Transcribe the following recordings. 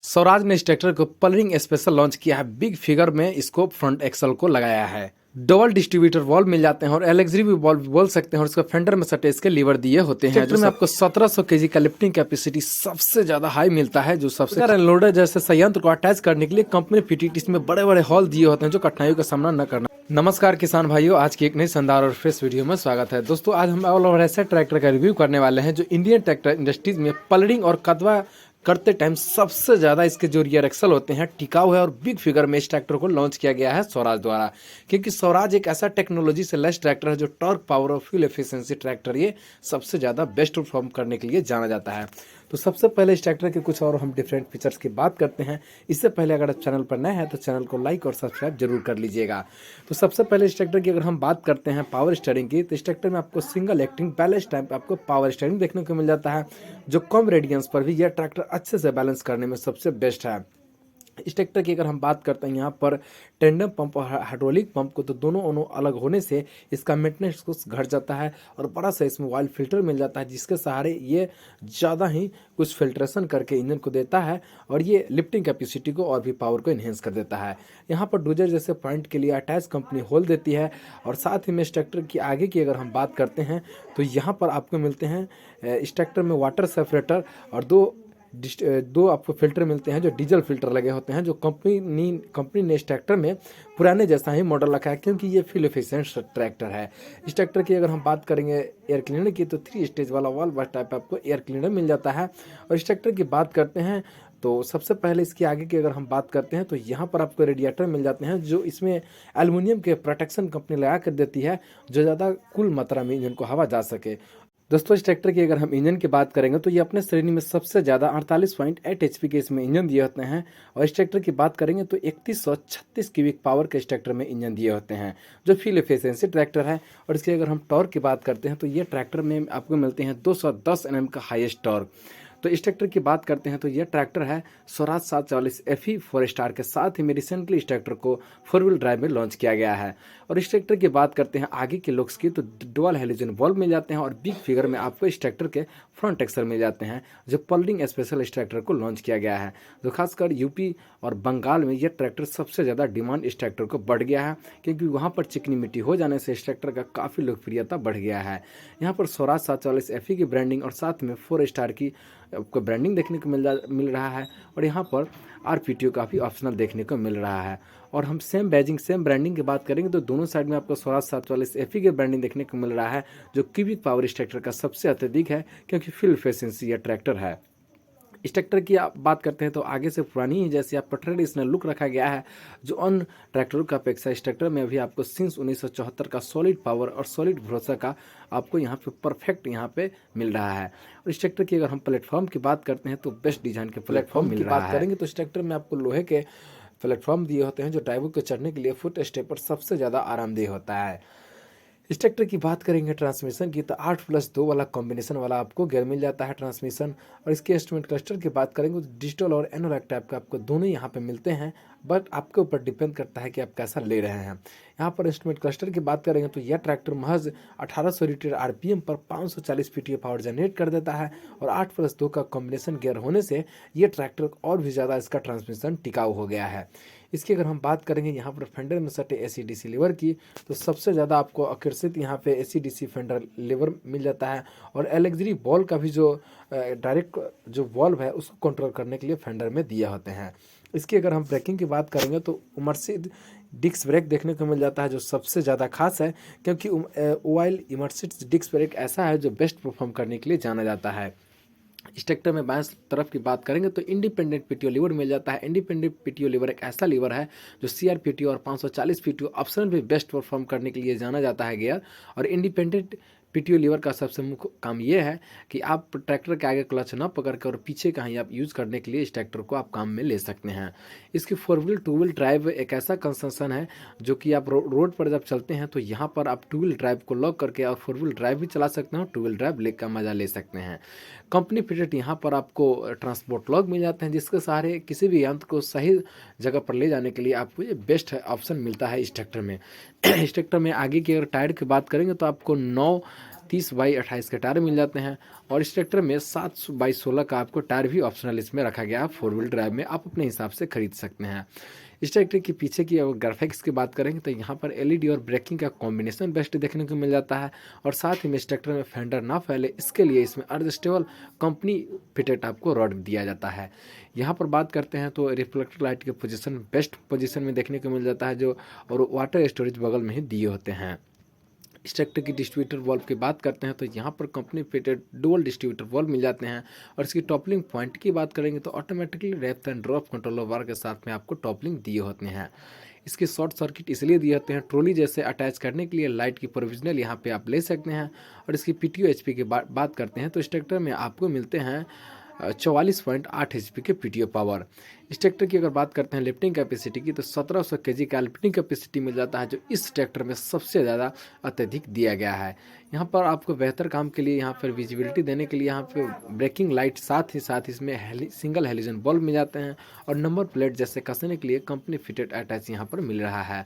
स्वराज ने इस ट्रैक्टर को पलरिंग स्पेशल लॉन्च किया है। बिग फिगर में स्कोप फ्रंट एक्सल को लगाया है। डबल डिस्ट्रीब्यूटर वॉल्व मिल जाते हैं और एलेक्सी भी वॉल्व बोल सकते हैं, और इसका फेंडर में सटे इसके लीवर दिए होते हैं। ट्रैक्टर में आपको 1700 केजी का लिफ्टिंग कैपेसिटी सबसे ज्यादा हाई मिलता है, जो सबसे अनलोडर जैसे संयंत्र को अटैच करने के लिए कंपनी फिटिंग इसमें बड़े बड़े हॉल दिए होते हैं, जो कठिनाइयों का सामना न करना। नमस्कार किसान भाइयों, आज की एक नई शानदार और फ्रेश वीडियो में स्वागत है। दोस्तों, आज हम ऑल ओवर ऐसे ट्रैक्टर का रिव्यू करने वाले हैं जो इंडियन ट्रैक्टर इंडस्ट्रीज में पलरिंग और कदवा करते टाइम सबसे ज्यादा इसके जो रियर एक्सल होते हैं टिकाऊ है, और बिग फिगर में इस ट्रैक्टर को लॉन्च किया गया है स्वराज द्वारा। क्योंकि स्वराज एक ऐसा टेक्नोलॉजी से लेस ट्रैक्टर है जो टॉर्क, पावर और फ्यूल एफिशिएंसी ट्रैक्टर ये सबसे ज्यादा बेस्ट परफॉर्म करने के लिए जाना जाता है। तो सबसे पहले इस ट्रैक्टर के कुछ और हम डिफरेंट फीचर्स की बात करते हैं। इससे पहले अगर आप चैनल पर नए हैं तो चैनल को लाइक और सब्सक्राइब जरूर कर लीजिएगा। तो सबसे पहले इस ट्रैक्टर की अगर हम बात करते हैं पावर स्टीयरिंग की, तो इस ट्रैक्टर में आपको सिंगल एक्टिंग बैलेंस टाइप आपको पावर स्टीयरिंग देखने को मिल जाता है, जो कम रेडियंस पर भी यह ट्रैक्टर अच्छे से बैलेंस करने में सबसे बेस्ट है। इस ट्रैक्टर की अगर हम बात करते हैं यहाँ पर टेंडम पंप और हाइड्रोलिक पंप को, तो दोनों अलग होने से इसका मेंटेनेंस कुछ घट जाता है, और बड़ा सा इसमें ऑयल फिल्टर मिल जाता है, जिसके सहारे ये ज़्यादा ही कुछ फिल्ट्रेशन करके इंजन को देता है, और ये लिफ्टिंग कैपेसिटी को और भी पावर को इन्हेंस कर देता है। यहाँ पर डूजर जैसे पॉइंट के लिए अटैच कंपनी होल देती है। और साथ ही में इस ट्रैक्टर की आगे की अगर हम बात करते हैं तो यहाँ पर आपको मिलते हैं इस ट्रैक्टर में वाटर सेपरेटर और दो आपको फिल्टर मिलते हैं, जो डीजल फिल्टर लगे होते हैं, जो कंपनी ने इस ट्रैक्टर में पुराने जैसा ही मॉडल रखा है, क्योंकि ये फ्यूल एफिशिएंट ट्रैक्टर है। इस ट्रैक्टर की अगर हम बात करेंगे एयर क्लीनर की, तो 3 स्टेज वाला वाल्व टाइप आपको एयर क्लीनर मिल जाता है। और इस ट्रैक्टर की बात करते हैं तो सबसे पहले इसके आगे की अगर हम बात करते हैं तो यहाँ पर आपको रेडिएटर मिल जाते हैं, जो इसमें एल्युमिनियम के प्रोटेक्शन कंपनी लगा कर देती है, जो ज़्यादा कुल मात्रा में इंजन को हवा जा सके। दोस्तों, इस ट्रैक्टर की अगर हम इंजन की बात करेंगे तो ये अपने श्रेणी में सबसे ज़्यादा 48.8 एचपी के इसमें इंजन दिए होते हैं। और इस ट्रैक्टर की बात करेंगे तो 3136 क्यूबिक पावर के इस ट्रैक्टर में इंजन दिए होते हैं, जो फ्यूल एफिशिएंसी ट्रैक्टर है। और इसकी अगर हम टॉर्क की बात करते हैं तो ये ट्रैक्टर में आपको मिलते हैं 210 Nm का हाईएस्ट टॉर्क। तो इस ट्रैक्टर की बात करते हैं तो यह ट्रैक्टर है स्वराज 744 FE 4 स्टार के साथ ही में रिसेंटली इस ट्रैक्टर को 4 व्हील ड्राइव में लॉन्च किया गया है। और इस ट्रैक्टर की बात करते हैं आगे के लुक्स की, तो डुअल हेलोजन वॉल्व मिल जाते हैं, और बिग फिगर में आपको इस ट्रैक्टर के फ्रंट एक्सल मिल जाते हैं, जो पलरिंग स्पेशल इस ट्रैक्टर को लॉन्च किया गया है। जो खासकर यूपी और बंगाल में यह ट्रैक्टर सबसे ज़्यादा डिमांड इस ट्रैक्टर को बढ़ गया है, क्योंकि वहाँ पर चिकनी मिट्टी हो जाने से इस ट्रैक्टर का काफ़ी लोकप्रियता बढ़ गया है। यहाँ पर स्वराज 744 FE की ब्रांडिंग और साथ में 4 स्टार की आपको ब्रांडिंग देखने को मिल रहा है, और यहाँ पर RPTO काफ़ी ऑप्शनल देखने को मिल रहा है। और हम सेम बैजिंग सेम ब्रांडिंग की बात करेंगे तो दोनों साइड में आपको स्वराज 744 FE के ब्रांडिंग देखने को मिल रहा है, जो क्यूबिक पावर इस ट्रैक्टर का सबसे अत्यधिक है, क्योंकि फ्यूल एफिशिएंसी यह ट्रैक्टर है। इस ट्रैक्टर की आप बात करते हैं तो आगे से पुरानी ही जैसे आप ट्रेडिशनल लुक रखा गया है, जो अन्य ट्रैक्टरों की अपेक्षा इस ट्रैक्टर में अभी आपको सिंस 1974 का सॉलिड पावर और सॉलिड भरोसा का आपको यहाँ पे परफेक्ट यहाँ पे मिल रहा है। और इस ट्रैक्टर की अगर हम प्लेटफॉर्म की बात करते हैं तो बेस्ट डिजाइन के प्लेटफॉर्म की बात करेंगे तो इस ट्रैक्टर में आपको लोहे के प्लेटफॉर्म दिए होते हैं, जो ड्राइवर को चढ़ने के लिए फुट स्टेप पर सबसे ज़्यादा आरामदेह होता है। इस ट्रैक्टर की बात करेंगे ट्रांसमिशन की, तो 8+2 वाला कॉम्बिनेशन वाला आपको गियर मिल जाता है ट्रांसमिशन। और इसके इंस्ट्रूमेंट क्लस्टर की बात करेंगे तो डिजिटल और एनालॉग टाइप का आपको दोनों यहाँ पे मिलते हैं, बट आपके ऊपर डिपेंड करता है कि आप कैसा ले रहे हैं। यहाँ पर इंस्ट्रूमेंट क्लस्टर की बात करेंगे तो यह ट्रैक्टर महज 1800 रेटेड RPM पर 540 PTO पावर जनरेट कर देता है, और 8+2 का कॉम्बिनेशन गियर होने से ये ट्रैक्टर और भी ज़्यादा इसका ट्रांसमिशन टिकाऊ हो गया है। इसकी अगर हम बात करेंगे यहाँ पर फेंडर में सटे AC/DC लीवर की, तो सबसे ज़्यादा आपको आकर्षित यहाँ पे AC/DC फेंडर लीवर मिल जाता है, और एलेक्सी बॉल का भी जो डायरेक्ट जो वॉल्व है उसको कंट्रोल करने के लिए फेंडर में दिया होते हैं। इसकी अगर हम ब्रेकिंग की बात करेंगे तो इमर्सिव डिस्क ब्रेक देखने को मिल जाता है, जो सबसे ज़्यादा खास है, क्योंकि ऑयल इमर्सिव डिस्क ब्रेक ऐसा है जो बेस्ट परफॉर्म करने के लिए जाना जाता है। इस ट्रैक्टर में बाएं तरफ की बात करेंगे तो इंडिपेंडेंट PTO लीवर मिल जाता है। इंडिपेंडेंट PTO लीवर एक ऐसा लीवर है जो CRPTO और 540 PTO ऑप्शनल भी बेस्ट परफॉर्म करने के लिए जाना जाता है गियर। और इंडिपेंडेंट PTO लीवर का सबसे मुख्य काम यह है कि आप ट्रैक्टर के आगे क्लच न पकड़ कर और पीछे का ही आप यूज़ करने के लिए इस ट्रैक्टर को आप काम में ले सकते हैं। इसकी 4 व्हील 2 व्हील ड्राइव एक ऐसा कंस्ट्रक्शन है जो कि आप रोड पर जब चलते हैं तो यहाँ पर आप 2 व्हील ड्राइव को लॉक करके और 4 व्हील ड्राइव भी चला सकते हैं, और 2 व्हील ड्राइव ले का मजा ले सकते हैं। कंपनी फिटेड यहाँ पर आपको ट्रांसपोर्ट लॉक मिल जाते हैं, जिसके सहारे किसी भी यंत्र को सही जगह पर ले जाने के लिए आपको ये बेस्ट ऑप्शन मिलता है इस ट्रैक्टर में। इस ट्रैक्टर में आगे की अगर टायर की बात करेंगे तो आपको 9 30/28 के टायर मिल जाते हैं और इस ट्रैक्टर में 7/16 का आपको टायर भी ऑप्शनल इसमें रखा गया है। 4 व्हील ड्राइव में आप अपने हिसाब से खरीद सकते हैं। इस ट्रैक्टर के पीछे की अगर ग्राफिक्स की बात करेंगे तो यहाँ पर एलईडी और ब्रेकिंग का कॉम्बिनेशन बेस्ट देखने को मिल जाता है और साथ ही में इस ट्रैक्टर में फेंडर ना फैले इसके लिए इसमें एडजस्टेबल कंपनी फिटेड आपको रॉड दिया जाता है। यहाँ पर बात करते हैं तो रिफ्लेक्टर लाइट के पोजीशन बेस्ट पोजीशन में देखने को मिल जाता है जो और वाटर स्टोरेज बगल में ही दिए होते हैं। इस ट्रैक्टर की डिस्ट्रीब्यूटर वॉल्व की बात करते हैं तो यहाँ पर company fitted dual distributor valve मिल जाते हैं और इसकी टॉपलिंग पॉइंट की बात करेंगे तो automatically rep and drop controller bar के साथ में आपको टॉपलिंग दिए होते हैं। इसके शॉर्ट सर्किट इसलिए दिए होते हैं ट्रॉली जैसे अटैच करने के लिए लाइट की प्रोविजनल यहाँ पे आप ले सकते हैं। और इसकी पीटीओ एचपी की बात करते हैं तो इस ट्रैक्टर में आपको मिलते हैं 44.8 HP के पीटीओ पावर। इस ट्रैक्टर की अगर बात करते हैं लिफ्टिंग कैपेसिटी की तो 1700 kg का लिफ्टिंग कैपेसिटी मिल जाता है जो इस ट्रैक्टर में सबसे ज़्यादा अत्यधिक दिया गया है। यहाँ पर आपको बेहतर काम के लिए यहाँ पर विजिबिलिटी देने के लिए यहाँ पे ब्रेकिंग लाइट साथ ही इसमें सिंगल हेलोजन बल्ब मिल जाते हैं और नंबर प्लेट जैसे कसने के लिए कंपनी फिटेड अटैच यहाँ पर मिल रहा है।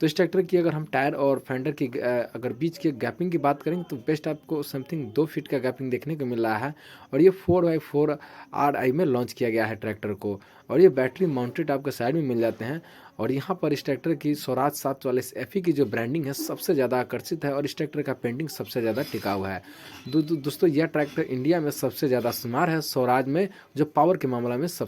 तो इस ट्रैक्टर की अगर हम टायर और फेंडर की अगर बीच के गैपिंग की बात करेंगे तो बेस्ट आपको समथिंग 2 फीट का गैपिंग देखने को मिल रहा है और ये 4x4 RI में लॉन्च किया गया है ट्रैक्टर को और ये बैटरी माउंटेड आपके साइड में मिल जाते हैं। और यहाँ पर इस ट्रैक्टर की स्वराज 744 FE की जो ब्रांडिंग है सबसे ज़्यादा आकर्षित है और इस ट्रैक्टर का पेंटिंग सबसे ज़्यादा टिकाऊ है। दोस्तों यह ट्रैक्टर इंडिया में सबसे ज़्यादा शुमार है स्वराज में जो पावर के मामला में सब